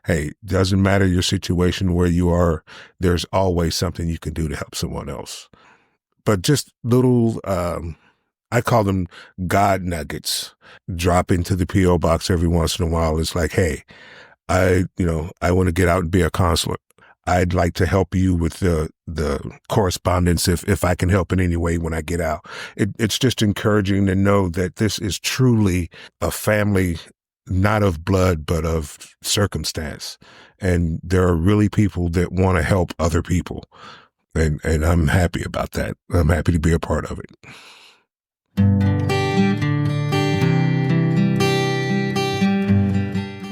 hey, doesn't matter your situation where you are, there's always something you can do to help someone else. But just little, I call them God nuggets, drop into the P.O. box every once in a while. It's like, hey, I want to get out and be a counselor. I'd like to help you with the correspondence if I can help in any way when I get out. It's just encouraging to know that this is truly a family, not of blood, but of circumstance. And there are really people that want to help other people. And I'm happy about that. I'm happy to be a part of it.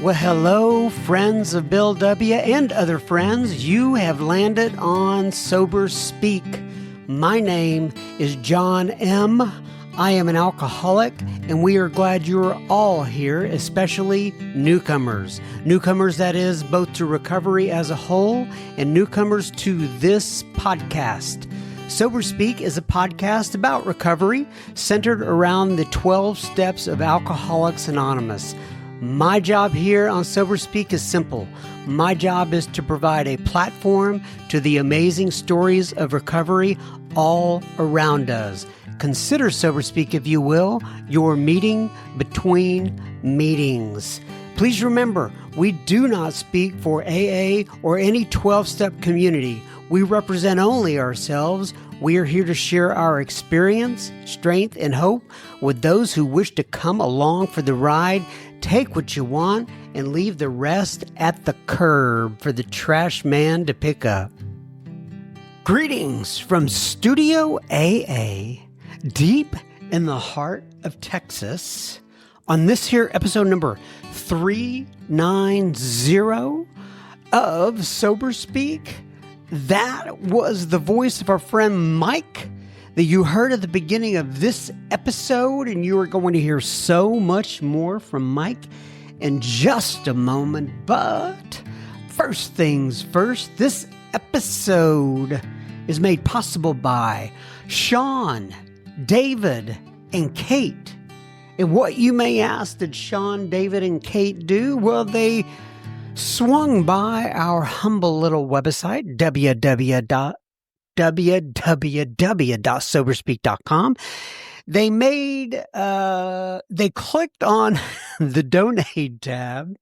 Well, hello, friends of Bill W. and other friends. You have landed on Sober Speak. My name is John M. I am an alcoholic, and we are glad you are all here, especially newcomers. Newcomers, that is, both to recovery as a whole and newcomers to this podcast. Sober Speak is a podcast about recovery centered around the 12 steps of Alcoholics Anonymous. My job here on Sober Speak is simple. My job is to provide a platform to the amazing stories of recovery all around us. Consider Sober Speak, if you will, your meeting between meetings. Please remember, we do not speak for AA or any 12-step community. We represent only ourselves. We are here to share our experience, strength, and hope with those who wish to come along for the ride. Take what you want and leave the rest at the curb for the trash man to pick up. Greetings from Studio AA, deep in the heart of Texas, on this here episode number 390 of Sober Speak. That was the voice of our friend Mike that you heard at the beginning of this episode, and you are going to hear so much more from Mike in just a moment. But first things first, this episode is made possible by Sean, David, and Kate. And what you may ask, did Sean, David, and Kate do? Well, they swung by our humble little website, www.soberspeak.com. They clicked on the donate tab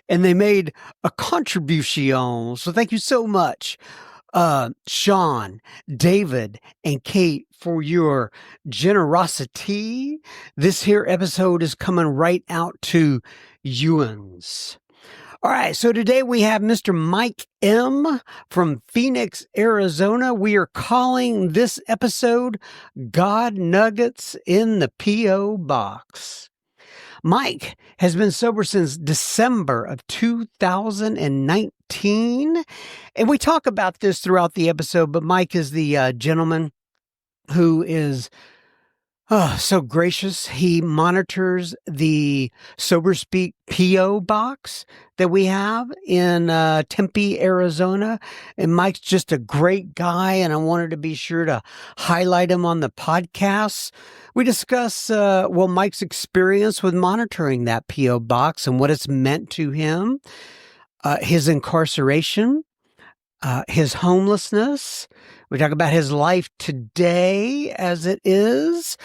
and they made a contribution. So thank you so much, Sean, David, and Kate, for your generosity. This here episode is coming right out to youans. All right, so today we have Mr. Mike M. from Phoenix, Arizona. We are calling this episode God Nuggets in the P.O. Box. Mike has been sober since December of 2019, and we talk about this throughout the episode, but Mike is the gentleman who is so gracious. He monitors the Sober Speak P.O. box that we have in Tempe, Arizona. And Mike's just a great guy, and I wanted to be sure to highlight him on the podcast. We discuss, Mike's experience with monitoring that P.O. box and what it's meant to him, his incarceration, his homelessness. We talk about his life today as it is.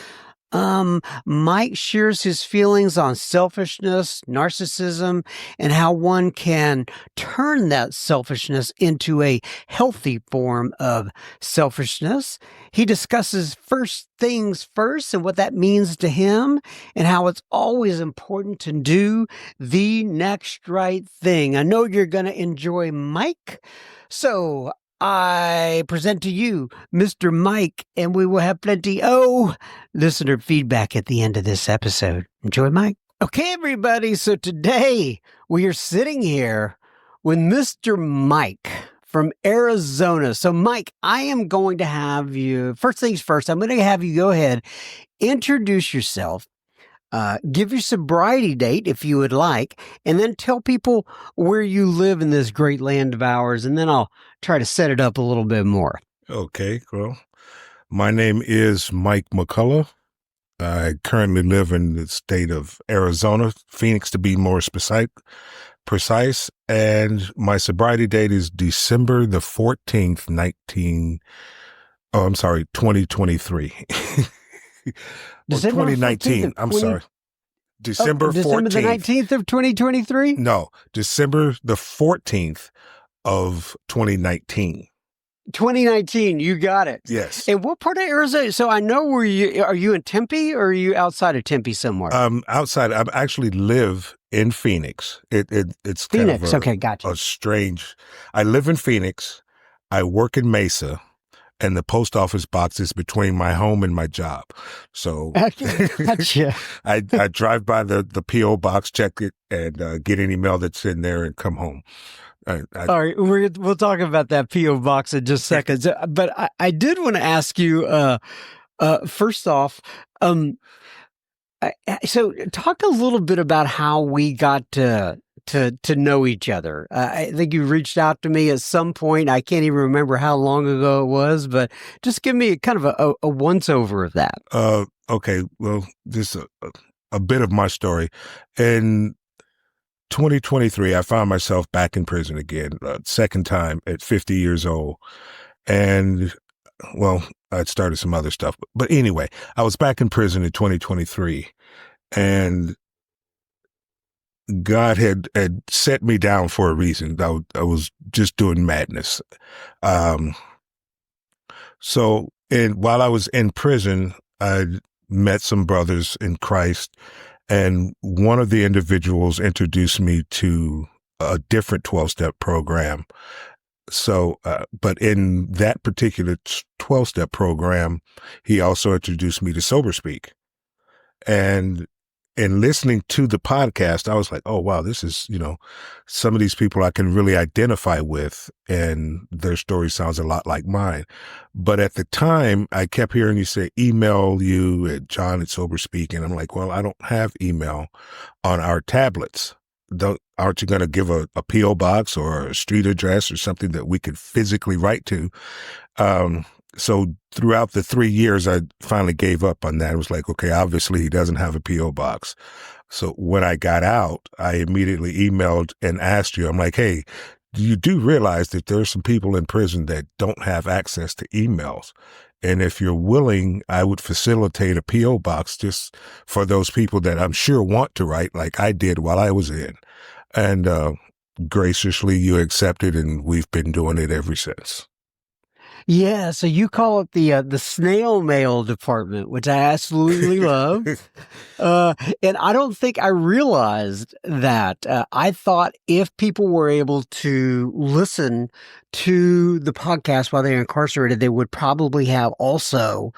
Mike shares his feelings on selfishness, narcissism, and how one can turn that selfishness into a healthy form of selfishness. He discusses first things first and what that means to him, and how it's always important to do the next right thing. I know you're going to enjoy Mike. So I present to you Mr. Mike, and we will have plenty listener feedback at the end of this episode. Enjoy, Mike. Okay, everybody. So today we are sitting here with Mr. Mike from Arizona. So Mike, I am going to have you, first things first, I'm going to have you go ahead, introduce yourself. Give your sobriety date if you would like, and then tell people where you live in this great land of ours, and then I'll try to set it up a little bit more. Okay, well, my name is Mike McCullough. I currently live in the state of Arizona, Phoenix to be more specific. precise. And my sobriety date is December the 14th, 2023. Or December 14th 2019. of I'm 20 sorry. December December the 14th. 19th of 2023? No, December the 14th of 2019. 2019, you got it. Yes. And what part of Arizona? So I know where are you in Tempe or are you outside of Tempe somewhere? Outside, I actually live in Phoenix. It's kind Phoenix. of Okay, gotcha. a strange. I live in Phoenix. I work in Mesa, and the post office box is between my home and my job. So Gotcha. I drive by the PO box, check it, and get any mail that's in there, and come home. All right, we'll talk about that PO box in just seconds. But I did want to ask you, first off, so talk a little bit about how we got to know each other. I think you reached out to me at some point. I can't even remember how long ago it was, but just give me kind of a once over of that. Okay, well, just a bit of my story. In 2023, I found myself back in prison again, second time at 50 years old. And, well, I'd started some other stuff. But anyway, I was back in prison in 2023, and God had set me down for a reason. I was just doing madness. So, while I was in prison, I met some brothers in Christ, and one of the individuals introduced me to a different 12-step program. So, but in that particular 12-step program, he also introduced me to Sober Speak. And in listening to the podcast, I was like, oh, wow, this is, some of these people I can really identify with, and their story sounds a lot like mine. But at the time, I kept hearing you say, email you at John at Sober Speak. And I'm like, well, I don't have email on our tablets. Aren't you going to give a P.O. box or a street address or something that we could physically write to? So throughout the 3 years, I finally gave up on that. It was like, okay, obviously he doesn't have a P.O. box. So when I got out, I immediately emailed and asked you, I'm like, hey, you do realize that there are some people in prison that don't have access to emails. And if you're willing, I would facilitate a P.O. box just for those people that I'm sure want to write like I did while I was in. And graciously, you accepted, and we've been doing it ever since. Yeah, so you call it the snail mail department, which I absolutely love. And I don't think I realized that. I thought if people were able to listen to the podcast while they're incarcerated, they would probably have also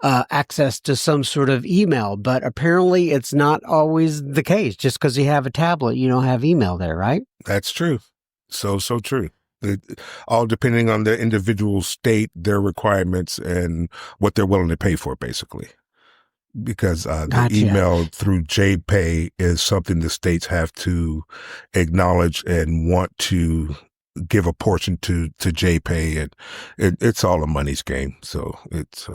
access to some sort of email. But apparently it's not always the case. Just because you have a tablet, you don't have email there, right? That's true. So true. All depending on the individual state, their requirements, and what they're willing to pay for, basically. Because the email through JPay is something the states have to acknowledge and want to give a portion to JPay, and it's all a money's game. So it's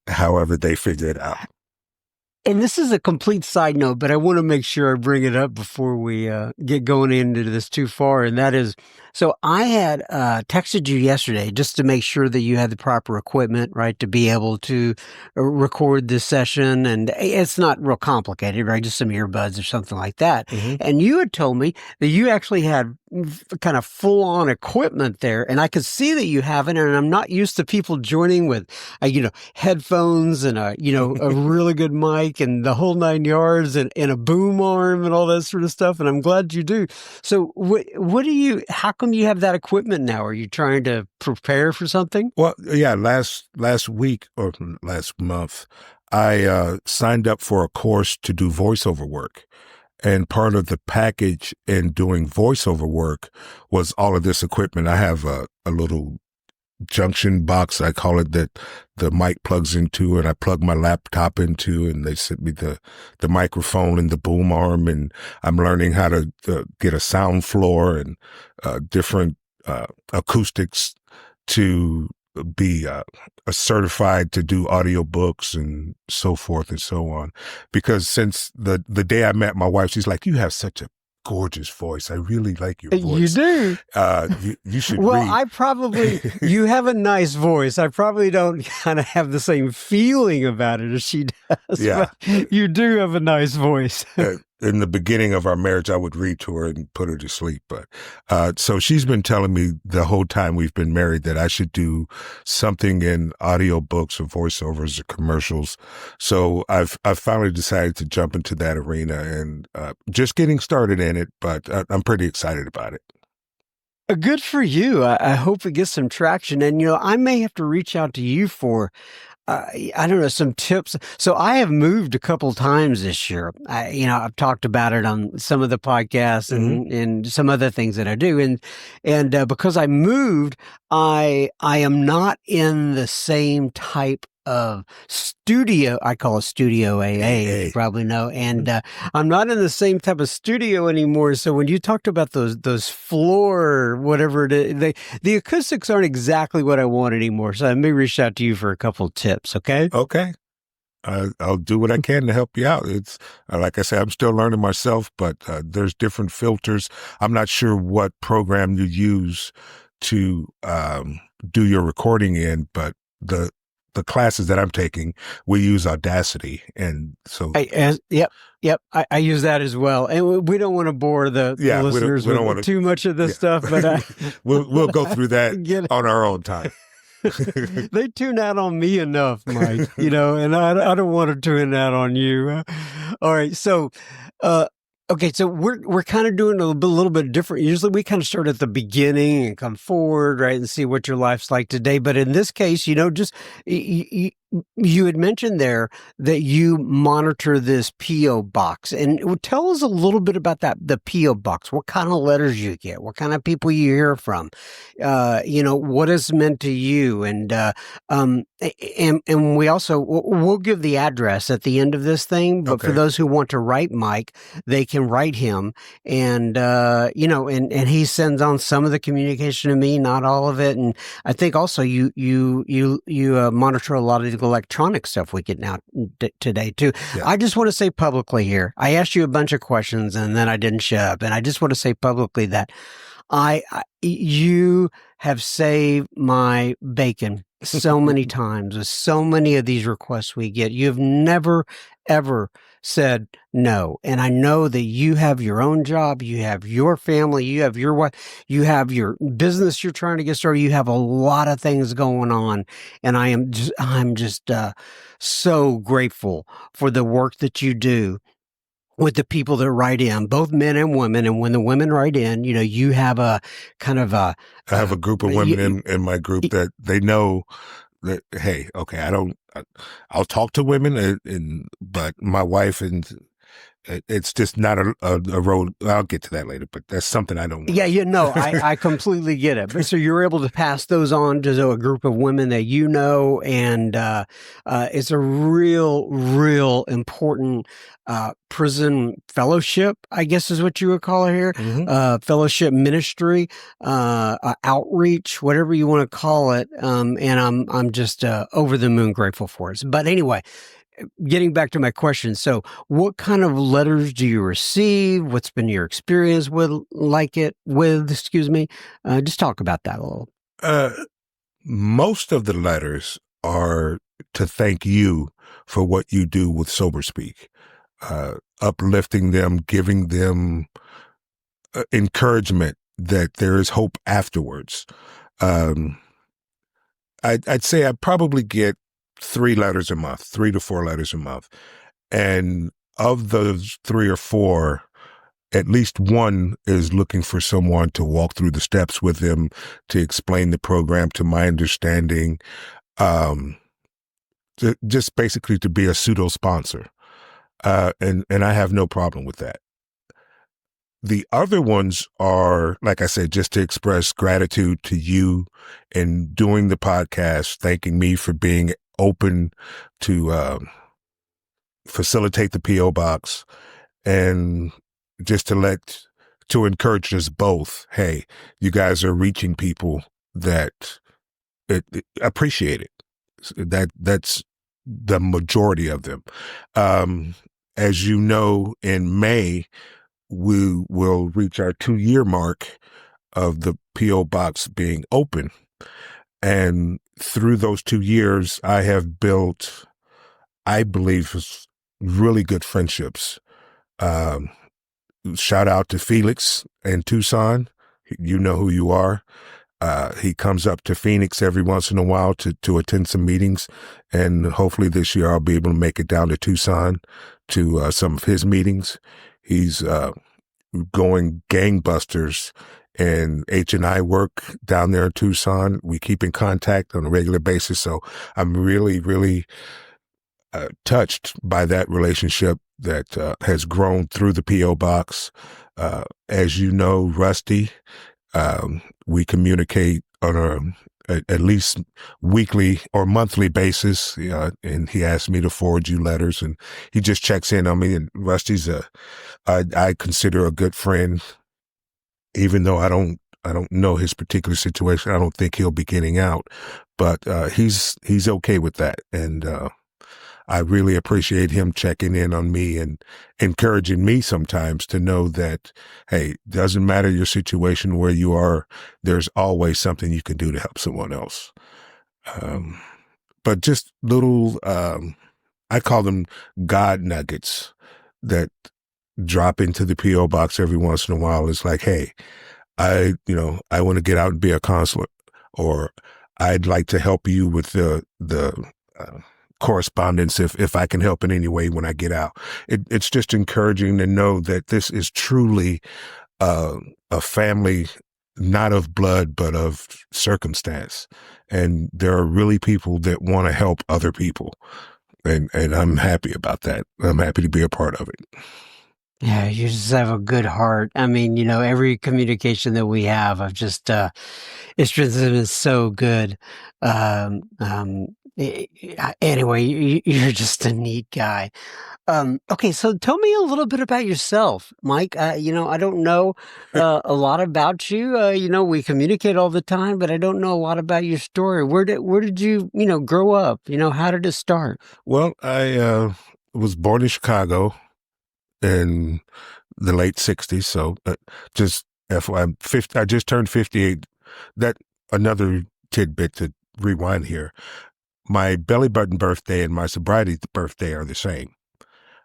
however they figure it out. And this is a complete side note, but I want to make sure I bring it up before we get going into this too far. And that is, so I had texted you yesterday just to make sure that you had the proper equipment, right, to be able to record this session. And it's not real complicated, right? Just some earbuds or something like that. Mm-hmm. And you had told me that you actually had kind of full on equipment there. And I could see that you have it. And I'm not used to people joining with, headphones and a really good mic and the whole 9 yards and a boom arm and all that sort of stuff. And I'm glad you do. So how come you have that equipment now? Are you trying to prepare for something? Well, yeah, last week or last month, I signed up for a course to do voiceover work. And part of the package in doing voiceover work was all of this equipment. I have a little junction box, I call it, that the mic plugs into, and I plug my laptop into, and they sent me the microphone and the boom arm, and I'm learning how to get a sound floor and different acoustics to be certified to do audiobooks and so forth and so on. Because since the day I met my wife, she's like, you have such a gorgeous voice. I really like your You voice. do. You should Well, read. you have a nice voice. I probably don't kind of have the same feeling about it as she does, Yeah. but you do have a nice voice. In the beginning of our marriage, I would read to her and put her to sleep. But so she's been telling me the whole time we've been married that I should do something in audiobooks or voiceovers or commercials. So I've finally decided to jump into that arena and just getting started in it. But I'm pretty excited about it. Good for you. I hope it gets some traction. And, I may have to reach out to you for I don't know, some tips. So I have moved a couple times this year. I've talked about it on some of the podcasts and some other things that I do. And because I moved, I am not in the same type of studio. I call it Studio AA, you probably know. And I'm not in the same type of studio anymore. So when you talked about those floor, whatever it is, the acoustics aren't exactly what I want anymore. So I may reach out to you for a couple of tips. Okay. Okay. I'll do what I can to help you out. It's like I said, I'm still learning myself, but there's different filters. I'm not sure what program you use to do your recording in, but the classes that I'm taking, we use Audacity, and so yep. I use that as well, and we don't want to bore the listeners with too much of this stuff, but we'll go through that on our own time. They tune out on me enough, Mike, and I don't want to tune out on you. All right. So, okay. So we're kind of doing a little bit different. Usually we kind of start at the beginning and come forward, right. And see what your life's like today. But in this case, just you had mentioned there that you monitor this P.O. box, and tell us a little bit about the P.O. box. What kind of letters you get? What kind of people you hear from? What is meant to you? And we also we'll give the address at the end of this thing. But for those who want to write Mike, they can write him, and and he sends on some of the communication to me, not all of it. And I think also you monitor a lot of the electronic stuff we get now today too. Yeah. I just want to say publicly here, I asked you a bunch of questions and then I didn't shut up. And I just want to say publicly that you have saved my bacon so many times with so many of these requests we get. You've never, ever said no. And I know that you have your own job, you have your family, you have your wife, you have your business you're trying to get started. You have a lot of things going on. And I'm just so grateful for the work that you do with the people that write in, both men and women. And when the women write in, you have a kind of I have a group of women in my group that they know that, hey, okay, I'll talk to women, but my wife, and it's just not a road. I'll get to that later, but that's something I don't want. Yeah, I completely get it. But so you're able to pass those on to a group of women that and it's a real important prison fellowship, I guess is what you would call it here. Fellowship ministry, outreach, whatever you want to call it. And I'm just over the moon grateful for it. But anyway, getting back to my question. So what kind of letters do you receive? What's been your experience just talk about that a little. Most of the letters are to thank you for what you do with SoberSpeak, uplifting them, giving them encouragement that there is hope afterwards. I'd say I probably get 3 letters a month, 3 to 4 letters a month. And of those 3 or 4, at least one is looking for someone to walk through the steps with them, to explain the program to my understanding, just basically to be a pseudo sponsor. And I have no problem with that. The other ones are, like I said, just to express gratitude to you and doing the podcast, thanking me for being open to facilitate the P.O. box, and just to encourage us both. Hey, you guys are reaching people that appreciate it. That's the majority of them. As you know, in May, we will reach our 2-year mark of the P.O. box being open. And through those 2 years, I have built, I believe, really good friendships. Um, Shout out to Felix in Tucson. You know who you are. He comes up to Phoenix every once in a while to attend some meetings. And hopefully this year I'll be able to make it down to Tucson to some of his meetings. He's going gangbusters and H&I work down there in Tucson. We keep in contact on a regular basis. So I'm really, really touched by that relationship that has grown through the P.O. box. As you know, Rusty, we communicate on at least weekly or monthly basis, and he asked me to forward you letters, and he just checks in on me. And Rusty's I consider a good friend, even though I don't know his particular situation. I don't think he'll be getting out, but he's okay with that, and I really appreciate him checking in on me and encouraging me sometimes to know that, hey, doesn't matter your situation, where you are, there's always something you can do to help someone else. But just little, I call them God nuggets that drop into the P.O. box every once in a while. It's like, hey, I want to get out and be a counselor, or I'd like to help you with the correspondence if I can help in any way when I get out. It's just encouraging to know that this is truly a family, not of blood, but of circumstance. And there are really people that want to help other people. And I'm happy about that. I'm happy to be a part of it. Yeah, you just have a good heart. I mean, every communication that we have, I've just, it's just been so good. Anyway, you're just a neat guy. Okay, so tell me a little bit about yourself, Mike. I don't know a lot about you. We communicate all the time, but I don't know a lot about your story. Where did you, grow up? How did it start? Well, I was born in Chicago in the late 60s. So just FYI, I just turned 58. That another tidbit to rewind here. My belly button birthday and my sobriety birthday are the same.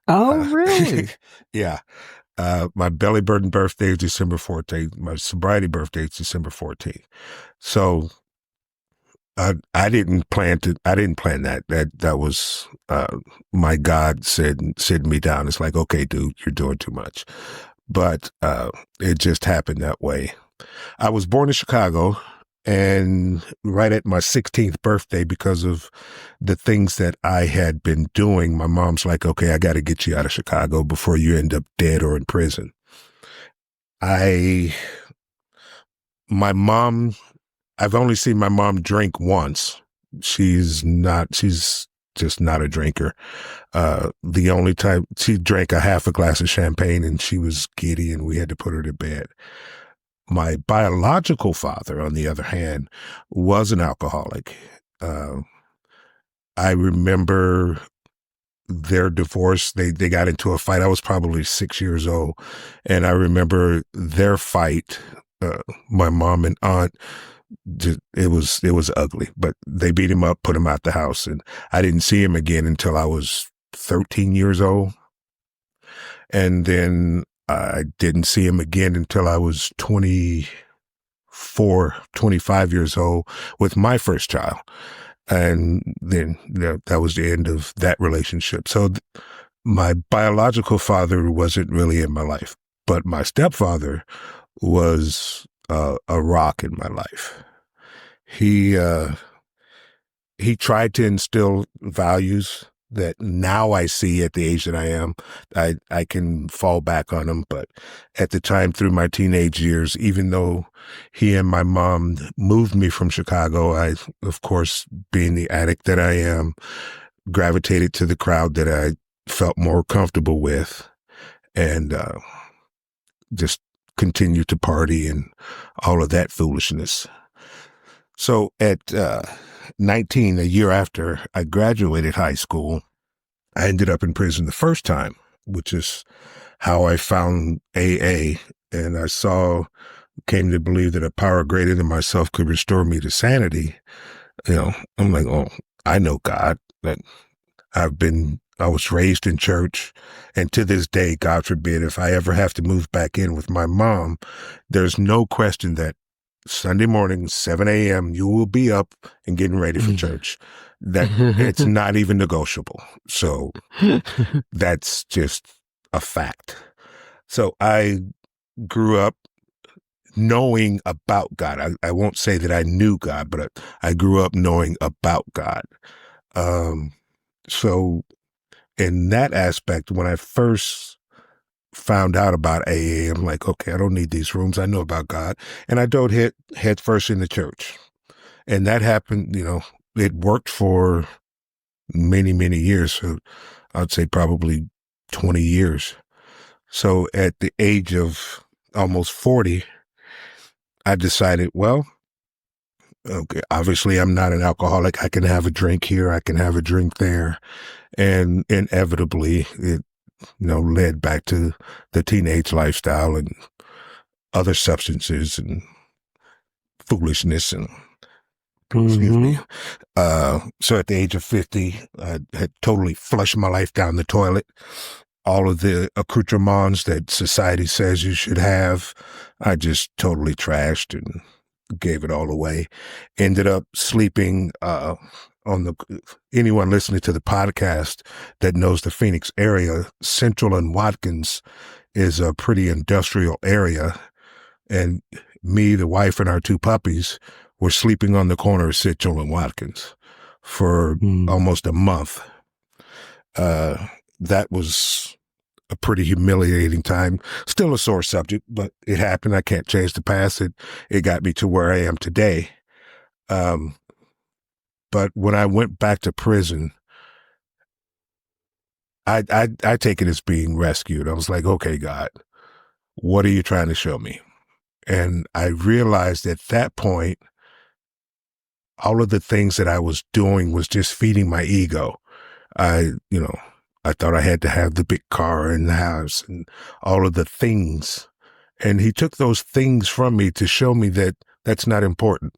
Oh, really? Yeah. My belly button birthday is December 14th. My sobriety birthday is December 14th. So I didn't plan that. That was my God said me down. It's like, okay, dude, you're doing too much. But it just happened that way. I was born in Chicago, and right at my 16th birthday, because of the things that I had been doing, my mom's like, okay, I got to get you out of Chicago before you end up dead or in prison. My mom, I've only seen my mom drink once. She's just not a drinker. The only time she drank a half a glass of champagne and she was giddy and we had to put her to bed. My biological father, on the other hand, was an alcoholic. I remember their divorce. They got into a fight. I was probably 6 years old. And I remember their fight, my mom and aunt, it was ugly, but they beat him up, put him out the house. And I didn't see him again until I was 13 years old. And then I didn't see him again until I was 25 years old with my first child. And then that was the end of that relationship. So my biological father wasn't really in my life, but my stepfather was a rock in my life. He tried to instill values that now I see at the age that I am. I can fall back on them, but at the time, through my teenage years, even though he and my mom moved me from Chicago, I, of course, being the addict that I am, gravitated to the crowd that I felt more comfortable with, and just continued to party and all of that foolishness. So at 19, a year after I graduated high school, I ended up in prison the first time, which is how I found AA, and came to believe that a power greater than myself could restore me to sanity. I'm like, oh, I know God. That I was raised in church, and to this day, God forbid, if I ever have to move back in with my mom, there's no question that Sunday morning, 7 a.m., you will be up and getting ready for church. That it's not even negotiable. So that's just a fact. So I grew up knowing about God. I won't say that I knew God, but I grew up knowing about God. So in that aspect, when I first found out about AA, I'm like, okay, I don't need these rooms. I know about God. And I dove head first in the church. And that happened, it worked for many, many years. So I'd say probably 20 years. So at the age of almost 40, I decided, well, okay, obviously I'm not an alcoholic. I can have a drink here. I can have a drink there. And inevitably it, led back to the teenage lifestyle and other substances and foolishness and excuse me. So at the age of 50, I had totally flushed my life down the toilet. All of the accoutrements that society says you should have, I just totally trashed and gave it all away. Ended up sleeping anyone listening to the podcast that knows the Phoenix area, Central and Watkins is a pretty industrial area. And me, the wife, and our two puppies were sleeping on the corner of Central and Watkins for almost a month. That was a pretty humiliating time. Still a sore subject, but it happened. I can't change the past. It got me to where I am today. But when I went back to prison, I take it as being rescued. I was like, okay, God, what are you trying to show me? And I realized at that point, all of the things that I was doing was just feeding my ego. I thought I had to have the big car and the house and all of the things. And he took those things from me to show me that that's not important.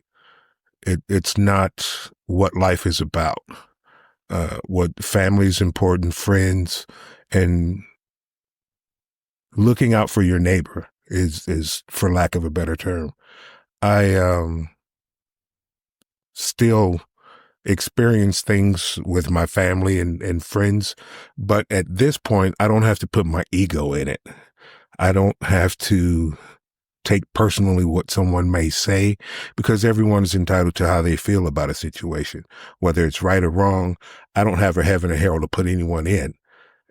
It's not what life is about. What family is important, friends, and looking out for your neighbor is for lack of a better term. I still experience things with my family and friends, but at this point, I don't have to put my ego in it. I don't have to take personally what someone may say, because everyone's entitled to how they feel about a situation, whether it's right or wrong. I don't have a heaven or hell to put anyone in,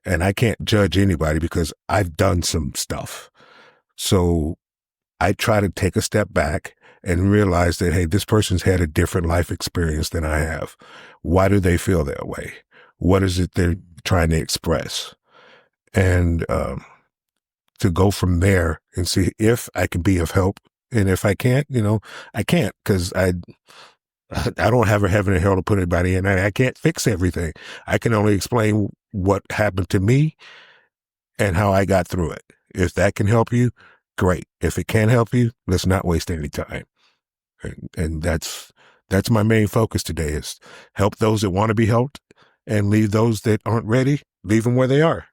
and I can't judge anybody because I've done some stuff. So I try to take a step back and realize that, hey, this person's had a different life experience than I have. Why do they feel that way? What is it they're trying to express? And to go from there and see if I can be of help. And if I can't, I can't, because I don't have a heaven or hell to put anybody in. I can't fix everything. I can only explain what happened to me and how I got through it. If that can help you, great. If it can't help you, let's not waste any time. And that's my main focus today, is help those that want to be helped and leave those that aren't ready, leave them where they are.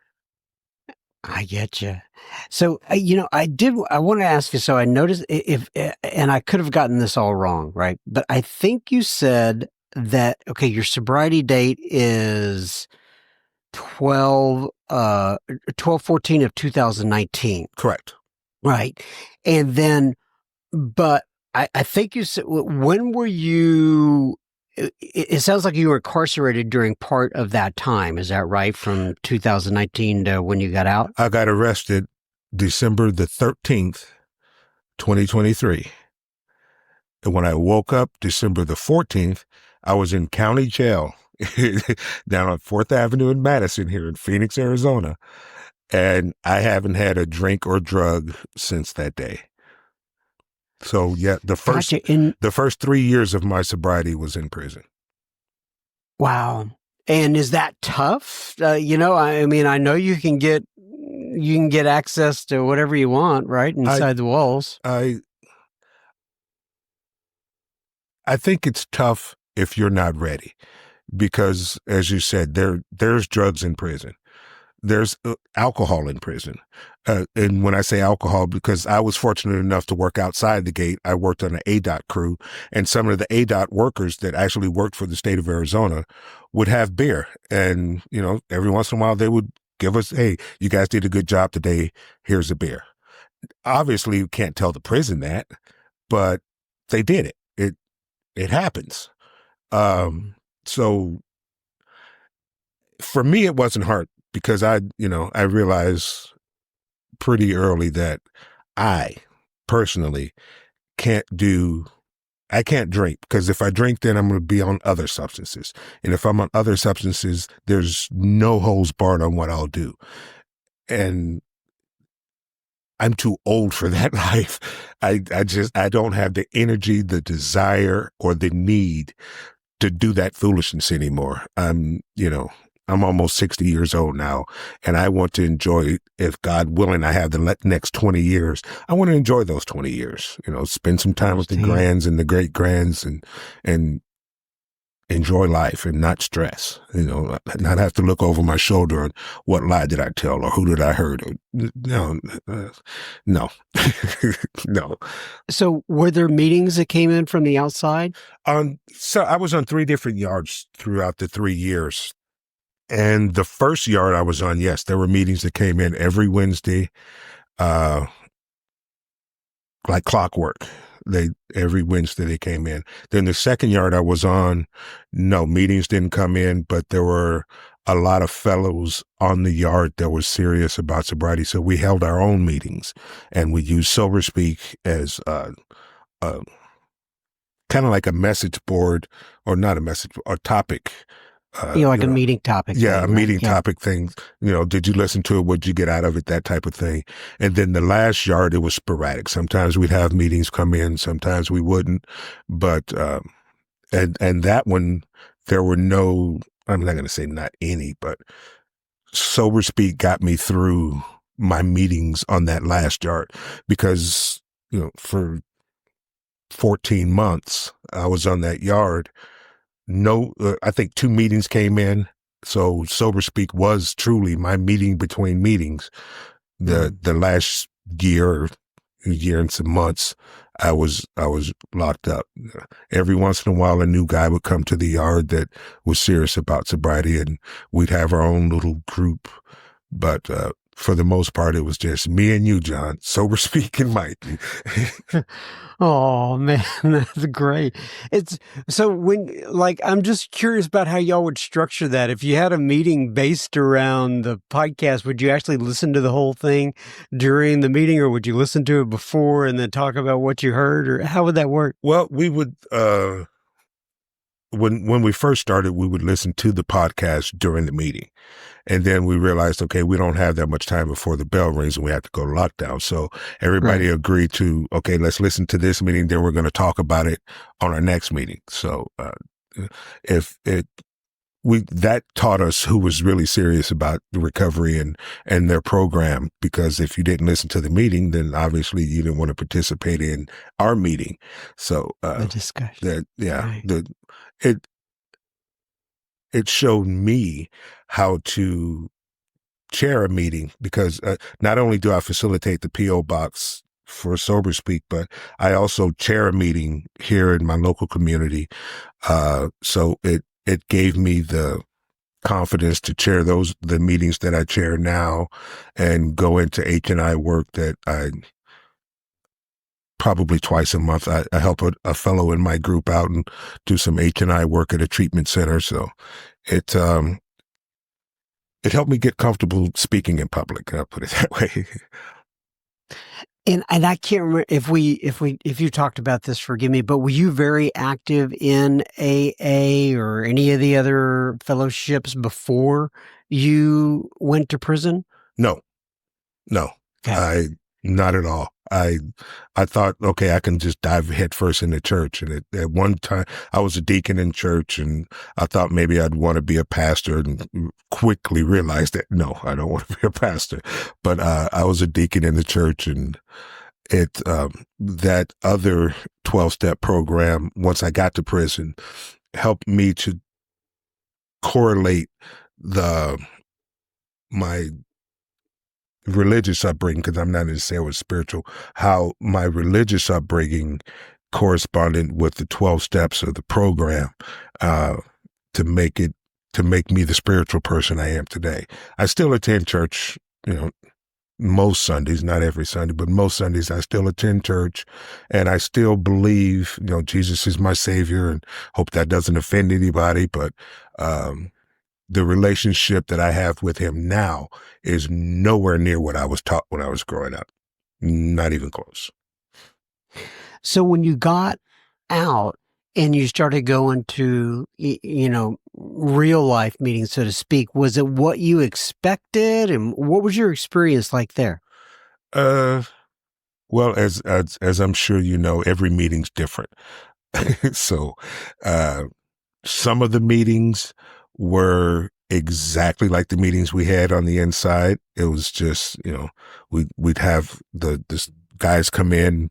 I get you. So, I want to ask you, so I noticed and I could have gotten this all wrong, right? But I think you said that, okay, your sobriety date is 12/14 of 2019. Correct. Right. And then, but I think you said, when were you, it sounds like you were incarcerated during part of that time. Is that right? From 2019 to when you got out? I got arrested December the 13th, 2023. And when I woke up December the 14th, I was in county jail down on 4th Avenue in Madison here in Phoenix, Arizona. And I haven't had a drink or drug since that day. So yeah, the first 3 years of my sobriety was in prison. Wow. And is that tough? I mean, I know you can get, you can get access to whatever you want, right, inside the walls. I think it's tough if you're not ready because, as you said, there's drugs in prison. There's alcohol in prison. And when I say alcohol, because I was fortunate enough to work outside the gate, I worked on an ADOT crew, and some of the ADOT workers that actually worked for the state of Arizona would have beer. And, every once in a while they would give us, hey, you guys did a good job today. Here's a beer. Obviously, you can't tell the prison that, but they did it. It happens. So for me, it wasn't hard because I realized pretty early that I personally I can't drink because if I drink, then I'm going to be on other substances. And if I'm on other substances, there's no holds barred on what I'll do. And I'm too old for that life. I don't have the energy, the desire, or the need to do that foolishness anymore. I'm almost 60 years old now, and I want to enjoy, if God willing, I have the next 20 years. I want to enjoy those 20 years, spend some time with the grands and the great grands and enjoy life and not stress, not have to look over my shoulder and what lie did I tell or who did I hurt? No, no, no. So were there meetings that came in from the outside? So I was on 3 different yards throughout the 3 years. And the first yard I was on, yes, there were meetings that came in every Wednesday, like clockwork. Every Wednesday they came in. Then the second yard I was on, no, meetings didn't come in, but there were a lot of fellows on the yard that were serious about sobriety. So we held our own meetings, and we used Sober Speak as kind of like a message board, or not a message, a topic. Like a meeting topic. Yeah, thing, a meeting right? topic thing. Did you listen to it? What'd you get out of it? That type of thing. And then the last yard, it was sporadic. Sometimes we'd have meetings come in, sometimes we wouldn't. But and that one, there were no, I'm not going to say not any, but Sober Speak got me through my meetings on that last yard because, for 14 months, I was on that yard. No, I think 2 meetings came in. So Sober Speak was truly my meeting between meetings. The last year and some months, I was locked up. Every once in a while, a new guy would come to the yard that was serious about sobriety, and we'd have our own little group. But for the most part, it was just me and you, John. Sober Speak and Mike. Oh man, that's great. It's so I'm just curious about how y'all would structure that. If you had a meeting based around the podcast, would you actually listen to the whole thing during the meeting, or would you listen to it before and then talk about what you heard, or how would that work? Well, we would, when we first started, we would listen to the podcast during the meeting. And then we realized, okay, we don't have that much time before the bell rings and we have to go to lockdown. So everybody agreed to, okay, let's listen to this meeting. Then we're going to talk about it on our next meeting. So, that taught us who was really serious about the recovery and their program, because if you didn't listen to the meeting, then obviously you didn't want to participate in our meeting. So, the discussion. It showed me how to chair a meeting, because not only do I facilitate the P.O. box for Sober Speak, but I also chair a meeting here in my local community. So it gave me the confidence to chair the meetings that I chair now, and go into H&I work that I probably twice a month. I help a fellow in my group out and do some H&I work at a treatment center. So it helped me get comfortable speaking in public. I'll put it that way. And I can't remember if you talked about this, forgive me, but were you very active in AA or any of the other fellowships before you went to prison? No. Okay. Not at all. I thought, okay, I can just dive headfirst into church. And at one time, I was a deacon in church, and I thought maybe I'd want to be a pastor, and quickly realized that no, I don't want to be a pastor. But I was a deacon in the church, and that other 12-step program, once I got to prison, helped me to correlate my religious upbringing, because I'm not necessarily spiritual, how my religious upbringing corresponded with the 12 steps of the program, uh, to make me the spiritual person I am today. I still attend church, most Sundays, not every Sunday, but most Sundays I still attend church, and I still believe, Jesus is my savior, and hope that doesn't offend anybody, but, the relationship that I have with him now is nowhere near what I was taught when I was growing up. Not even close. So when you got out and you started going to, real life meetings, so to speak, was it what you expected? And what was your experience like there? Uh, well, as I'm sure you know, every meeting's different. So, uh, some of the meetings were exactly like the meetings we had on the inside. It was just, we'd have the guys come in,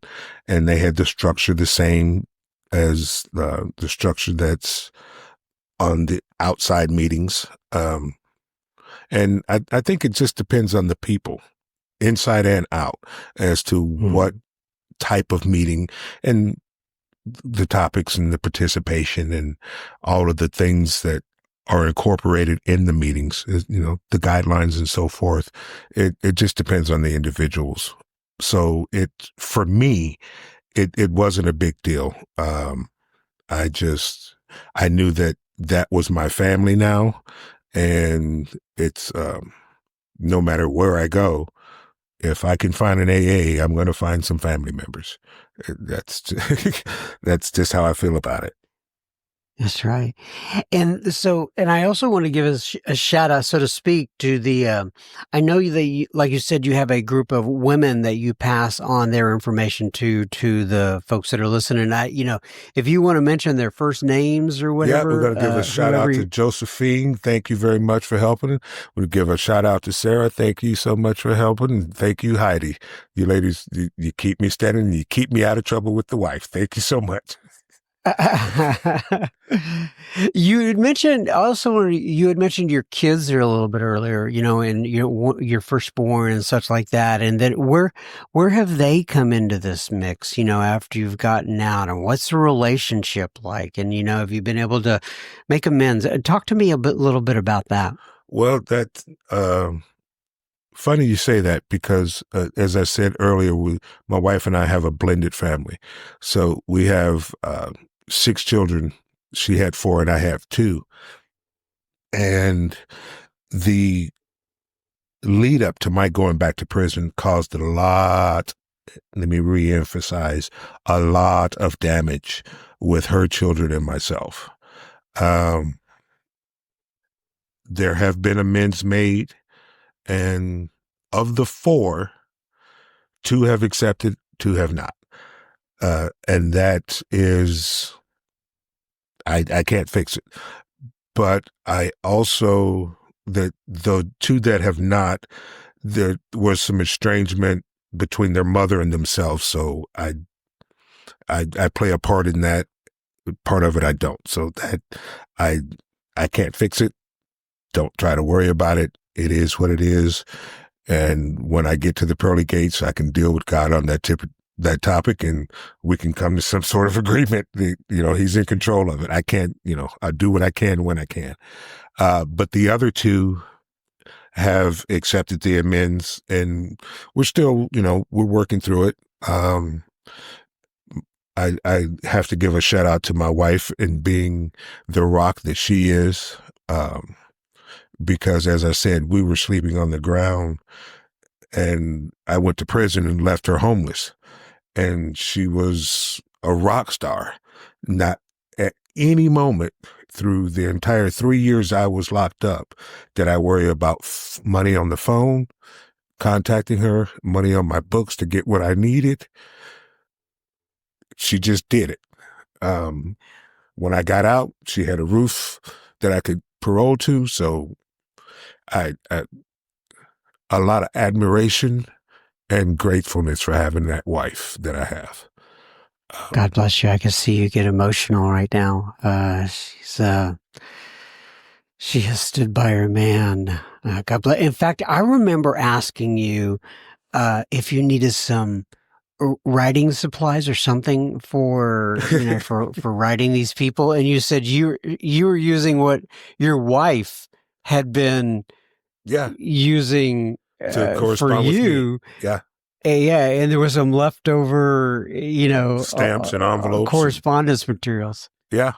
and they had the structure the same as the structure that's on the outside meetings. And I think it just depends on the people, inside and out, as to what type of meeting, and the topics and the participation and all of the things that are incorporated in the meetings, the guidelines and so forth. It just depends on the individuals. So for me, it wasn't a big deal. I knew that was my family now. And it's, no matter where I go, if I can find an AA, I'm going to find some family members. That's that's just how I feel about it. That's right. And so, and I also want to give a shout out, so to speak, to I know that like you said, you have a group of women that you pass on their information to the folks that are listening. If you want to mention their first names or Yeah, whatever. we're going to give a shout out to Josephine. Thank you very much for helping. We'll give a shout out to Sarah. Thank you so much for helping. And thank you, Heidi. You ladies, you keep me standing, and you keep me out of trouble with the wife. Thank you so much. You had mentioned your kids there a little bit earlier, and your firstborn and such like that. And then where have they come into this mix, after you've gotten out, and what's the relationship like? And, have you been able to make amends? Talk to me little bit about that. Well, that's funny you say that, because as I said earlier, my wife and I have a blended family. So we have 6 children. She had 4 and I have 2. And the lead up to my going back to prison caused a lot, let me reemphasize, a lot of damage with her children and myself. There have been amends made, and of the 4, 2 have accepted, 2 have not. And that is, I can't fix it. But I also, the 2 that have not, there was some estrangement between their mother and themselves. So I play a part in that. Part of it I don't. So that I can't fix it. Don't try to worry about it. It is what it is. And when I get to the pearly gates, I can deal with God on that topic, and we can come to some sort of agreement. He's in control of it. I can't, I do what I can when I can. But the other 2 have accepted the amends, and we're still, we're working through it. I have to give a shout out to my wife in being the rock that she is. Because as I said, we were sleeping on the ground, and I went to prison and left her homeless. And she was a rock star. Not at any moment through the entire 3 years I was locked up did I worry about money on the phone, contacting her, money on my books to get what I needed. She just did it. When I got out, she had a roof that I could parole to. So I a lot of admiration and gratefulness for having that wife that I have. God bless you. I can see you get emotional right now. She has stood by her man. God bless. In fact, I remember asking you if you needed some writing supplies or something for for writing these people, and you said you were using what your wife had been using to for correspond with me. Yeah. Yeah, and there was some leftover, stamps and envelopes, correspondence materials. Yeah,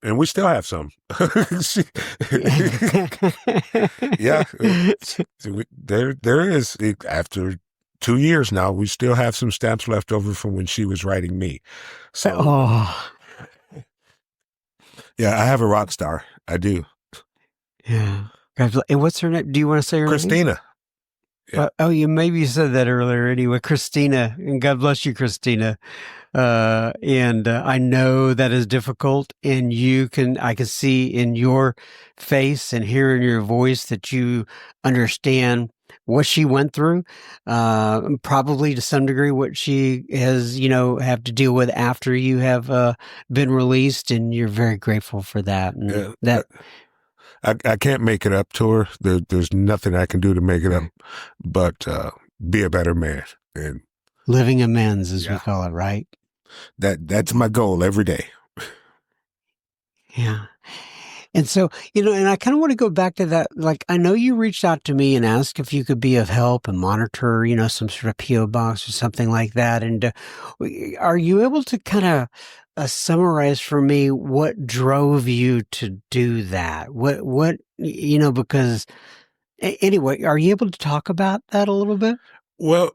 and we still have some. Yeah, there is. After 2 years now, we still have some stamps left over from when she was writing me. So, yeah, I have a rock star. I do. Yeah. And what's her name? Do you want to say her name? Christina. Yeah. Maybe you said that earlier. Anyway, Christina, and God bless you, Christina. And I know that is difficult, and I can see in your face and hear in your voice that you understand what she went through, probably to some degree what she has, have to deal with after you have been released, and you're very grateful for that. And I can't make it up to her. There's nothing I can do to make it up, but be a better man and living amends, as we call it, right? That's my goal every day. Yeah. And so, and I kind of want to go back to that. Like, I know you reached out to me and asked if you could be of help and monitor, some sort of P.O. box or something like that. And are you able to kind of summarize for me what drove you to do that? What, because anyway, are you able to talk about that a little bit? Well,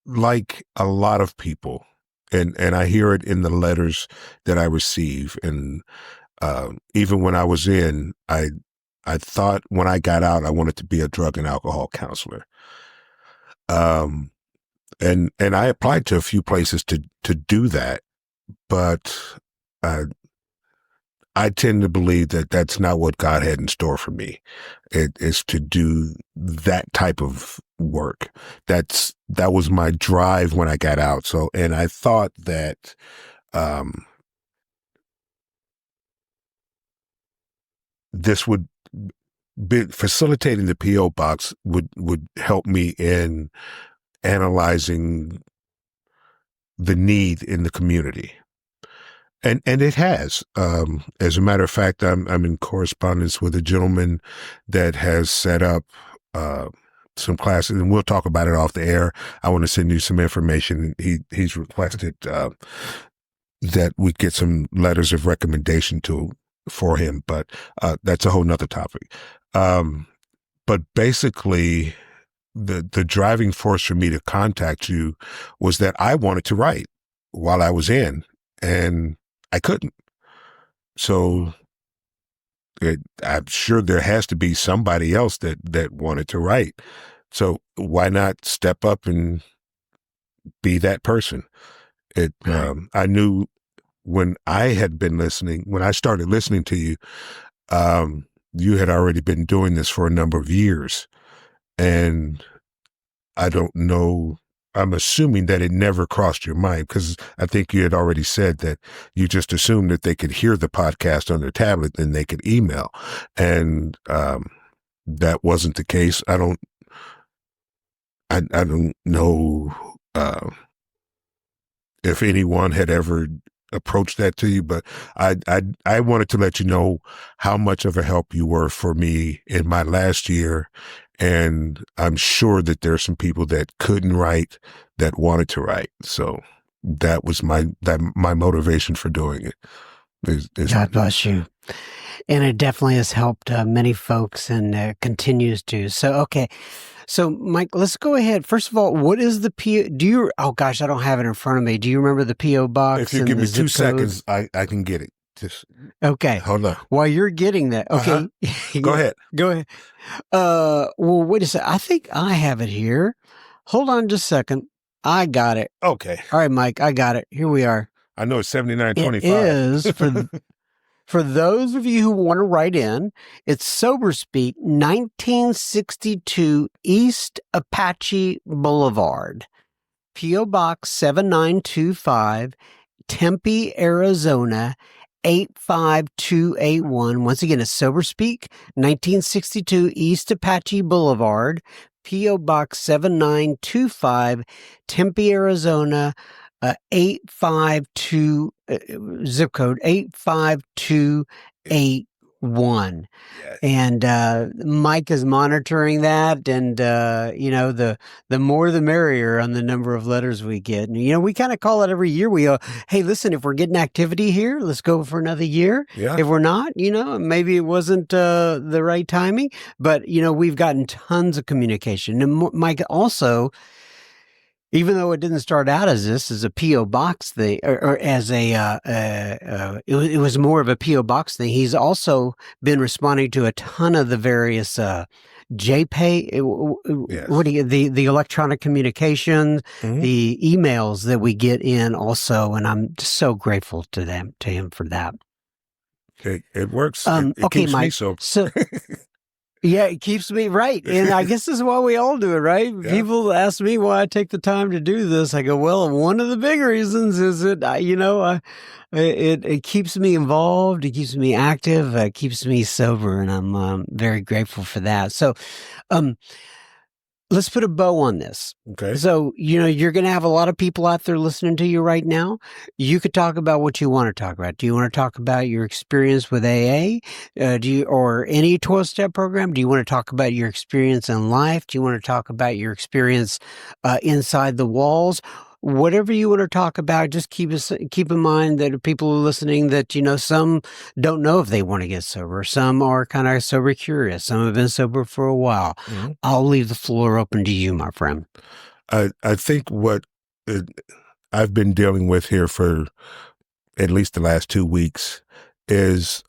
like a lot of people, and I hear it in the letters that I receive, and even when I was in, I thought when I got out, I wanted to be a drug and alcohol counselor. And I applied to a few places to do that, but I tend to believe that that's not what God had in store for me. It is to do that type of work. That was my drive when I got out. So, and I thought that, this would be facilitating the P.O. box would help me in analyzing the need in the community. And it has. As a matter of fact, I'm in correspondence with a gentleman that has set up some classes, and we'll talk about it off the air. I want to send you some information. He's requested that we get some letters of recommendation for him, but that's a whole nother topic. But basically, the driving force for me to contact you was that I wanted to write while I was in, and I couldn't. So I'm sure there has to be somebody else that wanted to write. So why not step up and be that person? I knew when I started listening to you, you had already been doing this for a number of years. And I don't know, I'm assuming that it never crossed your mind, because I think you had already said that you just assumed that they could hear the podcast on their tablet and they could email. And that wasn't the case. I don't know if anyone had ever approached that to you, but I wanted to let you know how much of a help you were for me in my last year. And I'm sure that there's some people that couldn't write that wanted to write. So that was my motivation for doing it. God bless you. And it definitely has helped many folks, and continues to. So, okay. So, Mike, let's go ahead. First of all, what is the oh gosh, I don't have it in front of me. Do you remember the P.O. box? If you give me 2 seconds, I can get it Just Okay. hold on. While you're getting that, okay. Go ahead. Go ahead. Well, wait a second. I think I have it here. Hold on just a second. I got it. Okay. All right, Mike, I got it. Here we are. I know it's It 79.25. is for those of you who want to write in, it's Sober Speak, 1962 East Apache Boulevard, P.O. Box 7925, Tempe, Arizona, 85281. Once again, it's Sober Speak, 1962 East Apache Boulevard, P.O. Box 7925, Tempe, Arizona, 852, zip code 85281. Yes. And Mike is monitoring that, and the more the merrier on the number of letters we get. And we kind of call it every year. We go, hey, listen, if we're getting activity here, let's go for another year. Yeah. If we're not, maybe it wasn't the right timing. But we've gotten tons of communication. And Mike also, even though it didn't start out as this, as a P.O. box thing, or as it was more of a P.O. box thing. He's also been responding to a ton of the various JPay, Yes. the electronic communications, the emails that we get in also, and I'm just so grateful to him for that. It works. It Okay, keeps Mike. me so. Yeah, it keeps me right. And I guess this is why we all do it, right? Yeah. People ask me why I take the time to do this. I go, well, one of the big reasons is that, it keeps me involved. It keeps me active. It keeps me sober. And I'm very grateful for that. So, let's put a bow on this. Okay. So, you're going to have a lot of people out there listening to you right now. You could talk about what you want to talk about. Do you want to talk about your experience with AA? Or any 12-step program? Do you want to talk about your experience in life? Do you want to talk about your experience inside the walls? Whatever you want to talk about, just keep in mind that people are listening that, some don't know if they want to get sober. Some are kind of sober curious. Some have been sober for a while. Mm-hmm. I'll leave the floor open to you, my friend. I think what I've been dealing with here for at least the last 2 weeks is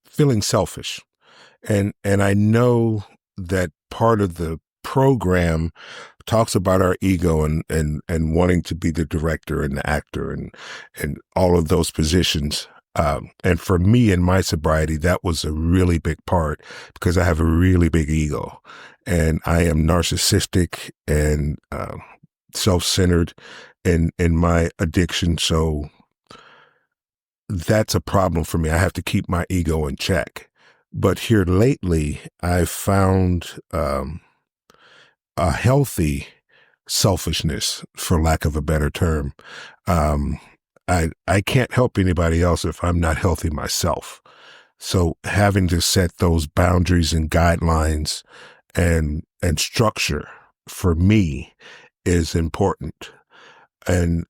feeling selfish. And I know that part of the program talks about our ego and wanting to be the director and the actor and all of those positions. And for me in my sobriety, that was a really big part because I have a really big ego and I am narcissistic and self-centered in my addiction. So that's a problem for me. I have to keep my ego in check. But here lately, I've found a healthy selfishness, for lack of a better term. I can't help anybody else if I'm not healthy myself. So having to set those boundaries and guidelines and structure for me is important. And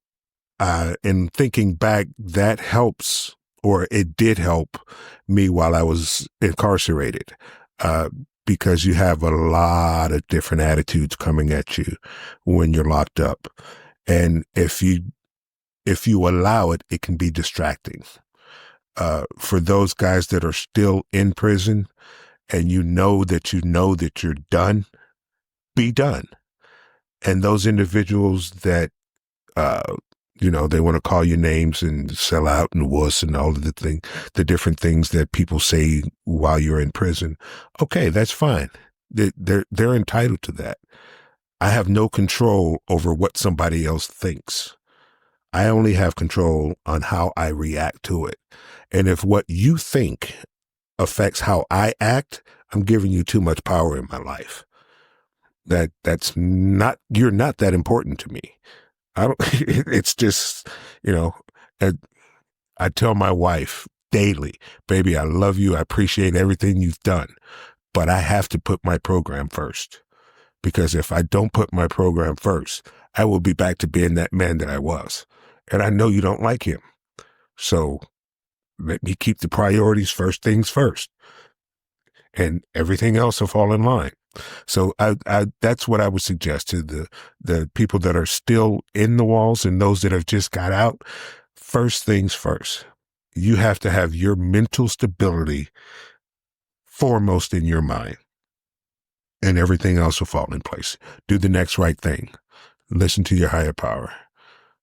in thinking back, that helps, or it did help me while I was incarcerated, because you have a lot of different attitudes coming at you when you're locked up. And if you allow it, it can be distracting. For those guys that are still in prison and you know that you're done, be done. And those individuals that, they want to call you names and sell out and wuss and all of the different things that people say while you're in prison. Okay, that's fine. They're entitled to that. I have no control over what somebody else thinks. I only have control on how I react to it. And if what you think affects how I act, I'm giving you too much power in my life. You're not that important to me. It's just, I tell my wife daily, baby, I love you. I appreciate everything you've done, but I have to put my program first, because if I don't put my program first, I will be back to being that man that I was. And I know you don't like him. So let me keep the priorities first things first, and everything else will fall in line. So that's what I would suggest to the people that are still in the walls and those that have just got out. First things first. You have to have your mental stability foremost in your mind, and everything else will fall in place. Do the next right thing. Listen to your higher power.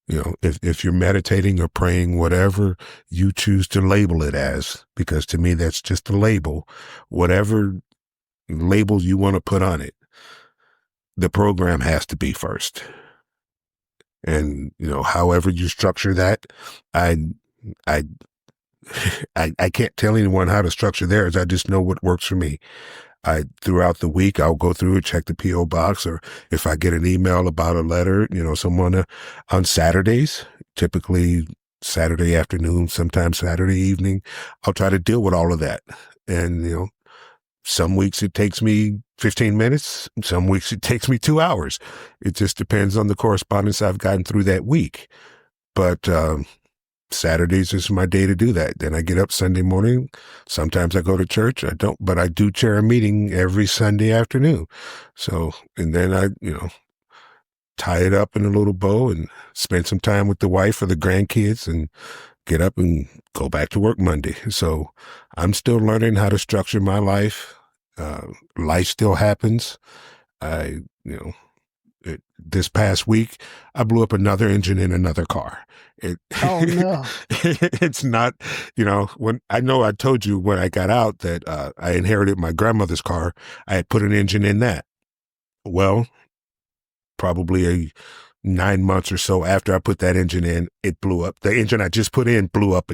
If you're meditating or praying, whatever you choose to label it as, because to me, that's just a label, whatever label you want to put on it, the program has to be first. And, however you structure that, I, I, I can't tell anyone how to structure theirs. I just know what works for me. Throughout the week, I'll go through and check the PO box, or if I get an email about a letter, someone on Saturdays, typically Saturday afternoon, sometimes Saturday evening, I'll try to deal with all of that. And, some weeks it takes me 15 minutes. Some weeks it takes me 2 hours. It just depends on the correspondence I've gotten through that week. But, Saturdays is my day to do that. Then I get up Sunday morning. Sometimes I go to church. I don't, but I do chair a meeting every Sunday afternoon. So, and then I, tie it up in a little bow and spend some time with the wife or the grandkids and get up and go back to work Monday. So I'm still learning how to structure my life. Life still happens. I, this past week, I blew up another engine in another car. Oh no! It's not, when I know I told you when I got out that I inherited my grandmother's car. I had put an engine in that. Well, probably 9 months or so after I put that engine in, it blew up. The engine I just put in blew up.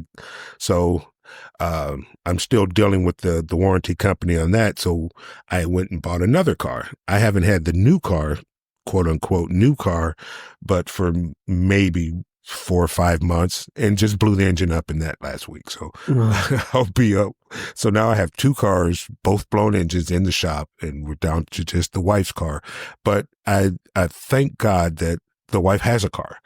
So I'm still dealing with the warranty company on that. So I went and bought another car. I haven't had the new car, quote unquote, new car, but for maybe 4 or 5 months, and just blew the engine up in that last week. So I'll be up. So now I have 2 cars, both blown engines in the shop, and we're down to just the wife's car. But I thank God that the wife has a car.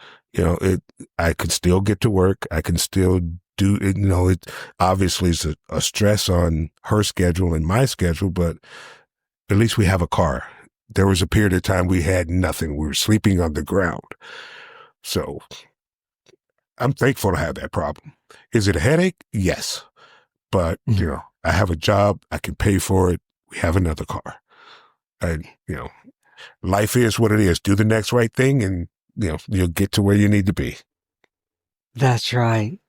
I can still get to work. I can still do it. It obviously is a stress on her schedule and my schedule, but at least we have a car. There was a period of time we had nothing. We were sleeping on the ground. So I'm thankful to have that problem. Is it a headache? Yes. But, I have a job. I can pay for it. We have another car. And, life is what it is. Do the next right thing and, you'll get to where you need to be. That's right.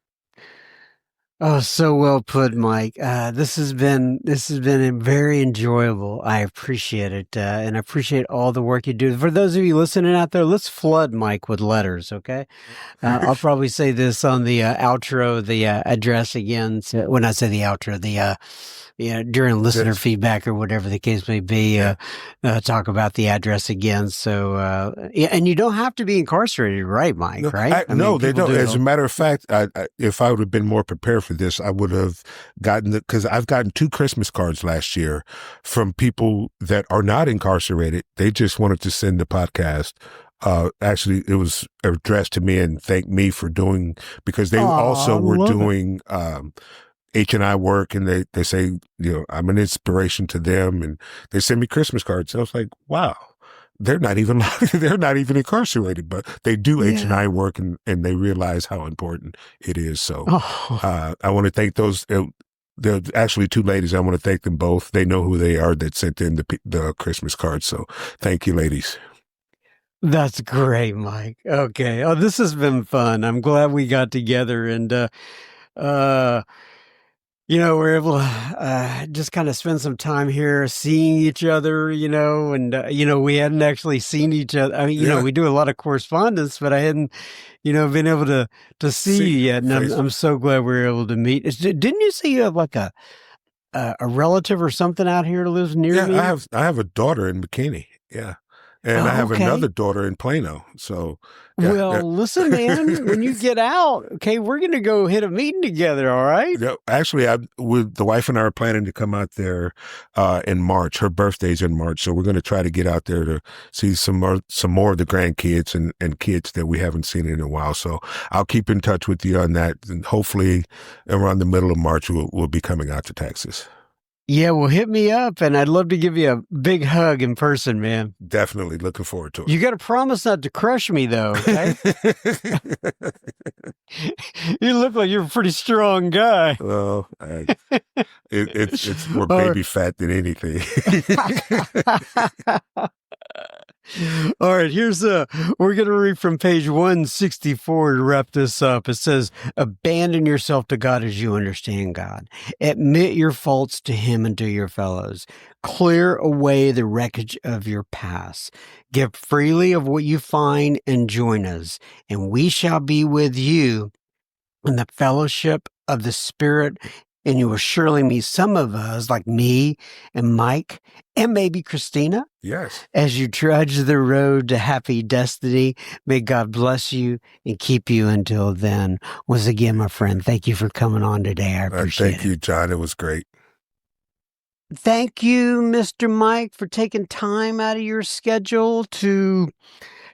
Oh, so well put, Mike. This has been very enjoyable. I appreciate it, and I appreciate all the work you do. For those of you listening out there, let's flood Mike with letters, okay? I'll probably say this on the outro, the address again. So when I say the outro, during listener feedback or whatever the case may be, talk about the address again. So, and you don't have to be incarcerated, right, Mike? No, right? No, they don't. As a matter of fact, if I would have been more prepared for this, I would have gotten because I've gotten 2 Christmas cards last year from people that are not incarcerated. They just wanted to send the podcast. Actually, it was addressed to me and thank me for doing, because they also were doing, H&I work, and they say, I'm an inspiration to them, and they send me Christmas cards. And I was like, wow, they're not even incarcerated, but they do H&I work, and they realize how important it is. So I want to thank those. There are actually 2 ladies. I want to thank them both. They know who they are that sent in the Christmas cards. So thank you, ladies. That's great, Mike. Okay. Oh, this has been fun. I'm glad we got together, and we're able to just kind of spend some time here seeing each other, and, we hadn't actually seen each other. I mean, we do a lot of correspondence, but I hadn't, been able to see you yet. And I'm so glad we were able to meet. Didn't you say you have like a relative or something out here that lives near me? I have a daughter in Bikini. Yeah. And I have another daughter in Plano. So, listen, man, when you get out, okay, we're going to go hit a meeting together. All right. Actually, the wife and I are planning to come out there in March. Her birthday's in March. So we're going to try to get out there to see some more of the grandkids and kids that we haven't seen in a while. So I'll keep in touch with you on that. And hopefully around the middle of March, we'll be coming out to Texas. Yeah, well, hit me up, and I'd love to give you a big hug in person, man. Definitely looking forward to You got to promise not to crush me, though, okay? it. You look like you're a pretty strong guy. Well, it's more All baby fat than anything. All right, we're going to read from page 164 to wrap this up. It says, abandon yourself to God as you understand God. Admit your faults to him and to your fellows. Clear away the wreckage of your past. Give freely of what you find and join us, and we shall be with you in the fellowship of the Spirit, and you will surely meet some of us, like me and Mike, and maybe Christina. Yes. As you trudge the road to happy destiny, may God bless you and keep you until then. Once again, my friend, thank you for coming on today. I appreciate it. Thank you, John. It was great. Thank you, Mr. Mike, for taking time out of your schedule to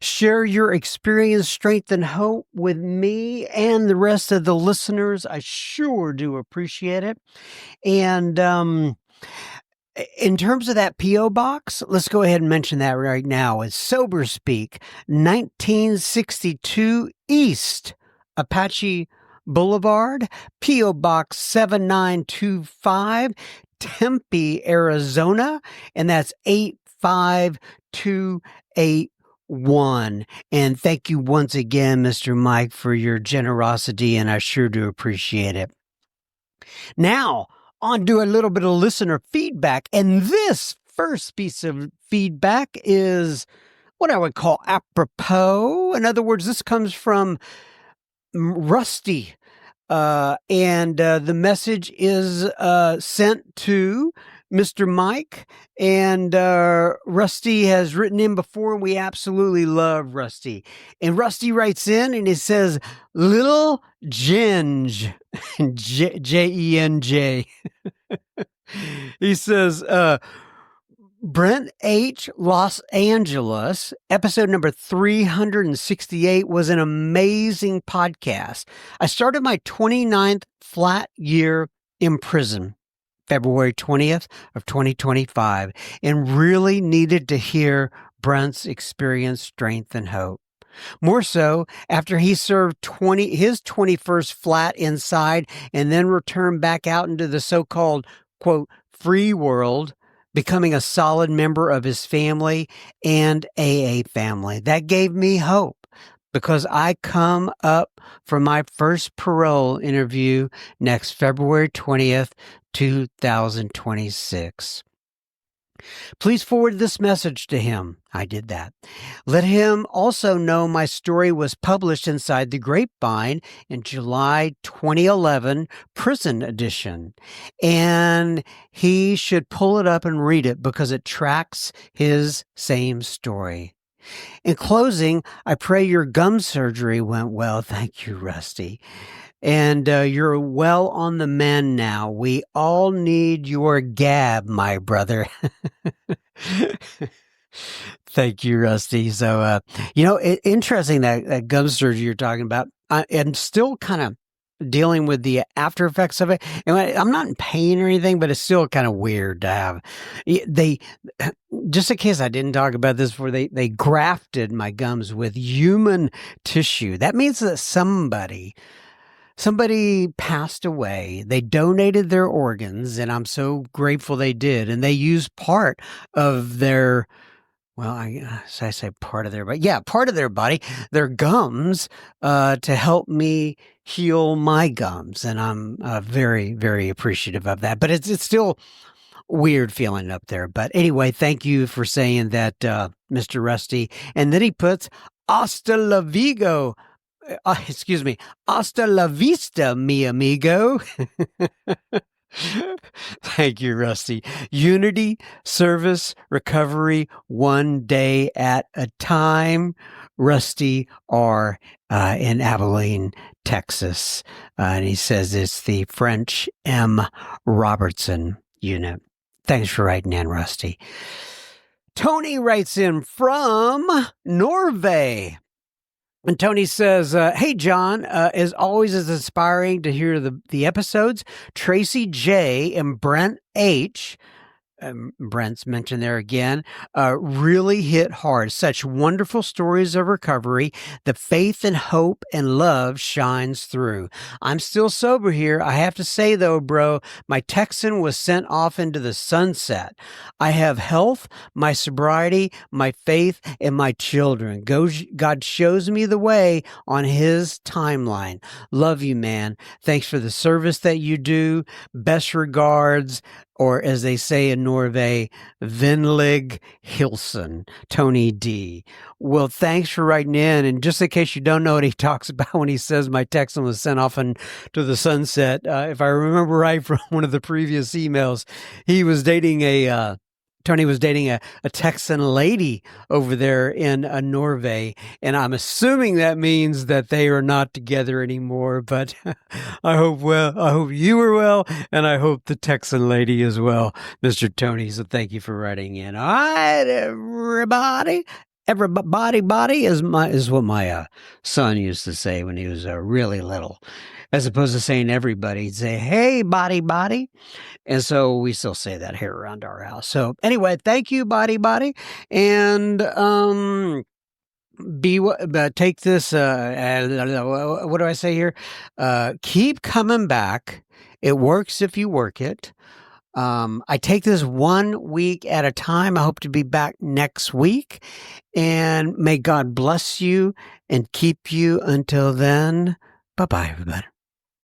share your experience, strength, and hope with me and the rest of the listeners. I sure do appreciate it. And in terms of that P.O. box, let's go ahead and mention that right now. It's Sober Speak, 1962 East Apache Boulevard, P.O. Box 7925, Tempe, Arizona, and that's 85281. And thank you once again, Mr. Mike, for your generosity, and I sure do appreciate it. Now, on to a little bit of listener feedback. And this first piece of feedback is what I would call apropos. In other words, this comes from Rusty. And the message is sent to Mr. Mike. And Rusty has written in before, and we absolutely love Rusty. And Rusty writes in and he says, Little Ginge, Jenj. He says, Brent H. Los Angeles, episode number 368 was an amazing podcast. I started my 29th flat year in prison, February 20th of 2025, and really needed to hear Brent's experience, strength, and hope. More so after he served his 21st flat inside and then returned back out into the so-called, quote, free world, becoming a solid member of his family and AA family. That gave me hope because I come up for my first parole interview next February 20th, 2026. Please forward this message to him. I did that. Let him also know my story was published inside the Grapevine in July 2011, prison edition. And he should pull it up and read it because it tracks his same story. In closing, I pray your gum surgery went well. Thank you, Rusty. And you're well on the mend now. We all need your gab, my brother. Thank you, Rusty. So, interesting that gum surgery you're talking about. I'm still kind of dealing with the after effects of it. And I'm not in pain or anything, but it's still kind of weird to have. Just in case I didn't talk about this before, they grafted my gums with human tissue. That means that somebody passed away. They donated their organs, and I'm so grateful they did. And they used part of their, I say part of their, but yeah, part of their body, their gums, to help me heal my gums. And I'm very, very appreciative of that. But it's still weird feeling up there. But anyway, thank you for saying that, Mr. Rusty. And then he puts, hasta la vigo. Hasta la vista, mi amigo. Thank you, Rusty. Unity, service, recovery, one day at a time. Rusty R. In Abilene, Texas. And he says it's the French M. Robertson unit. Thanks for writing in, Rusty. Tony writes in from Norway. And Tony says, "Hey John, as always, is inspiring to hear the episodes. Tracy J and Brent H." Brent's mentioned there again, really hit hard. Such wonderful stories of recovery. The faith and hope and love shines through. I'm still sober here. I have to say, though, bro, my Texan was sent off into the sunset. I have health, my sobriety, my faith, and my children. God shows me the way on his timeline. Love you, man. Thanks for the service that you do. Best regards, or as they say in Norway, Venlig Hilsen, Tony D. Well, thanks for writing in. And just in case you don't know what he talks about when he says my Texan was sent off into the sunset, if I remember right from one of the previous emails, he was dating Tony was dating a Texan lady over there in Norway, and I'm assuming that means that they are not together anymore. But I hope you were well, and I hope the Texan lady is well, Mr. Tony. So thank you for writing in. All right, everybody. Body is what my son used to say when he was really little, as opposed to saying everybody. He'd say, "Hey, body," and so we still say that here around our house. So anyway, thank you, body, and take this. What do I say here? Keep coming back. It works if you work it. I take this 1 week at a time. I hope to be back next week, and may God bless you and keep you until then. Bye-bye, everybody.